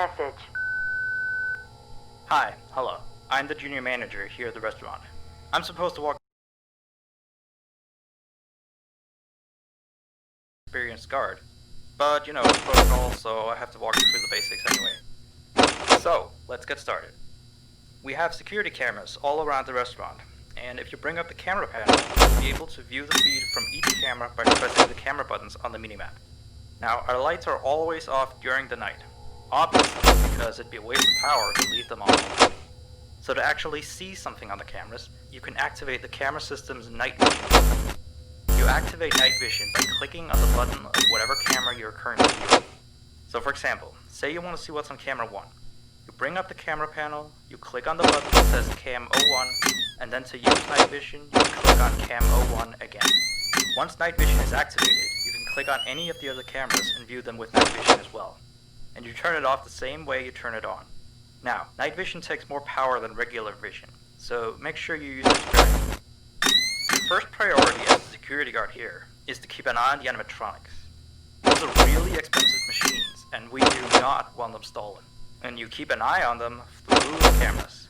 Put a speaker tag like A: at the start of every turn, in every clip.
A: message.
B: Hi, hello. I'm the junior manager here at the restaurant. I'm supposed to walk experienced guard, but it's protocol, so I have to walk you through the basics anyway. So, let's get started. We have security cameras all around the restaurant, and if you bring up the camera panel, you'll be able to view the feed from each camera by pressing the camera buttons on the minimap. Now, our lights are always off during the night, obviously because it'd be a waste of power to leave them on all night. So to actually see something on the cameras, you can activate the camera system's night vision. You activate night vision by clicking on the button of whatever camera you're currently viewing. So for example, say you want to see what's on camera 1. You bring up the camera panel, you click on the button that says Cam 01, and then to use night vision, you click on Cam 01 again. Once night vision is activated, you can click on any of the other cameras and view them with night vision as well. And you turn it off the same way you turn it on. Now, night vision takes more power than regular vision, so make sure you use it sparingly. Your first priority as a security guard here is to keep an eye on the animatronics. Those are really expensive machines, and we do not want them stolen. And you keep an eye on them through the cameras.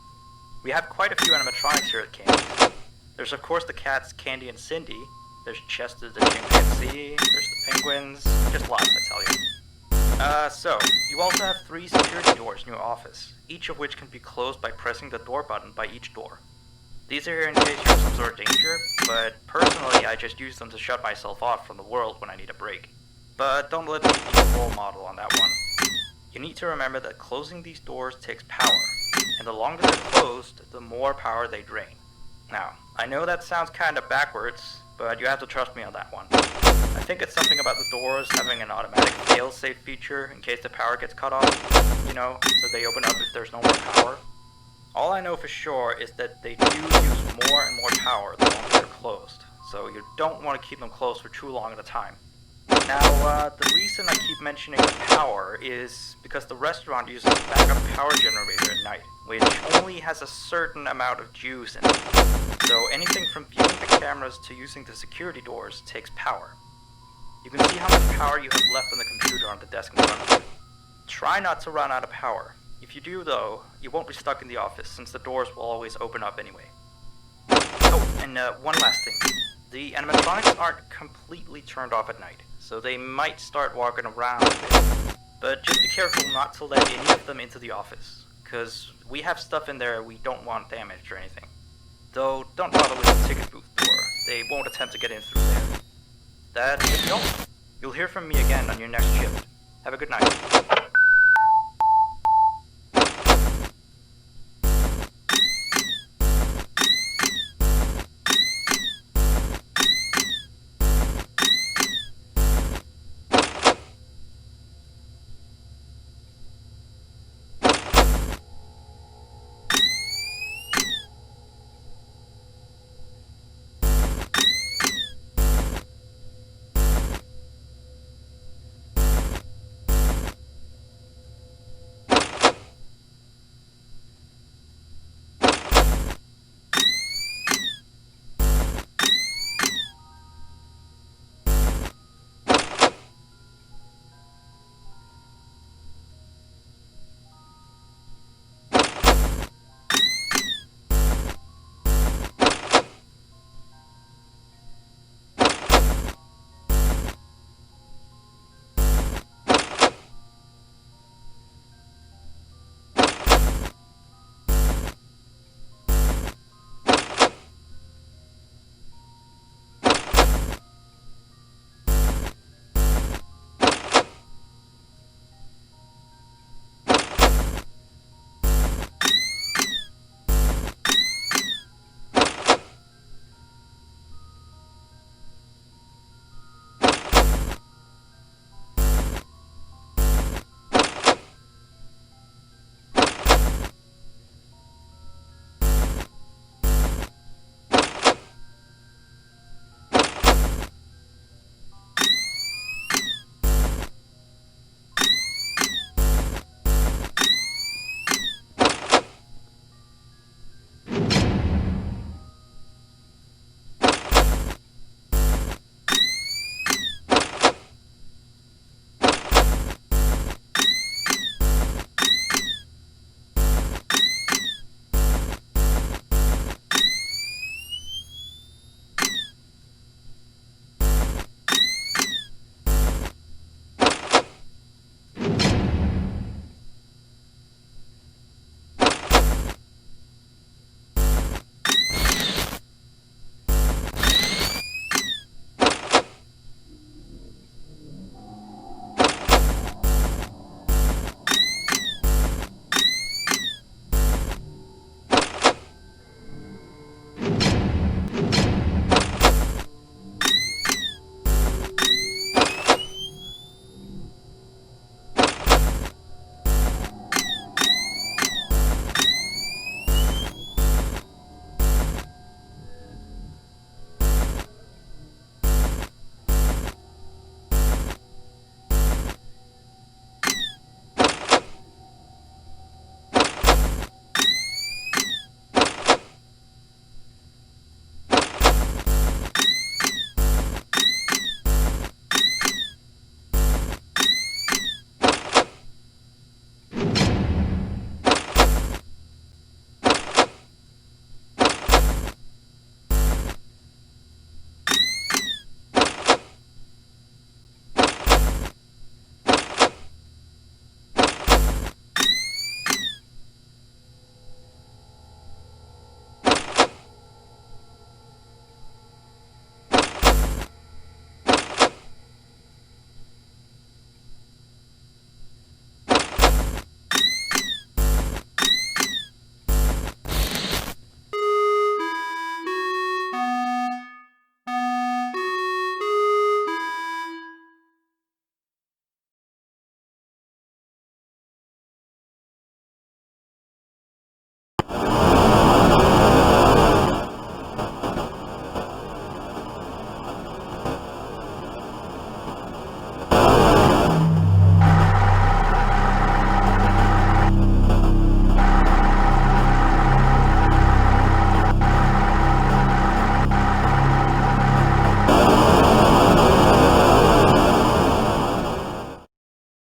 B: We have quite a few animatronics here at Candy's. There's of course the cats Candy and Cindy, there's Chester the chimpanzee, there's the penguins, just lots I tell you. So, you also have 3 security doors in your office, each of which can be closed by pressing the door button by each door. These are here in case you're in some sort of danger, but personally I just use them to shut myself off from the world when I need a break. But don't let me be a role model on that one. You need to remember that closing these doors takes power, and the longer they're closed, the more power they drain. Now, I know that sounds kinda backwards, but you have to trust me on that one. I think it's something about the doors having an automatic fail-safe feature in case the power gets cut off, so they open up if there's no more power. All I know for sure is that they do use more and more power the longer they're closed, so you don't want to keep them closed for too long at a time. Now, the reason I keep mentioning the power is because the restaurant uses a backup power generator at night, which only has a certain amount of juice in it. So anything from viewing the cameras to using the security doors takes power. You can see how much power you have left on the computer on the desk in front of you. Try not to run out of power. If you do though, you won't be stuck in the office since the doors will always open up anyway. Oh, and one last thing. The animatronics aren't completely turned off at night, so they might start walking around a bit. But just be careful not to let any of them into the office, cause we have stuff in there we don't want damaged or anything. Though, don't bother with the ticket booth door. They won't attempt to get in through there. That's it. You'll hear from me again on your next shift. Have a good night.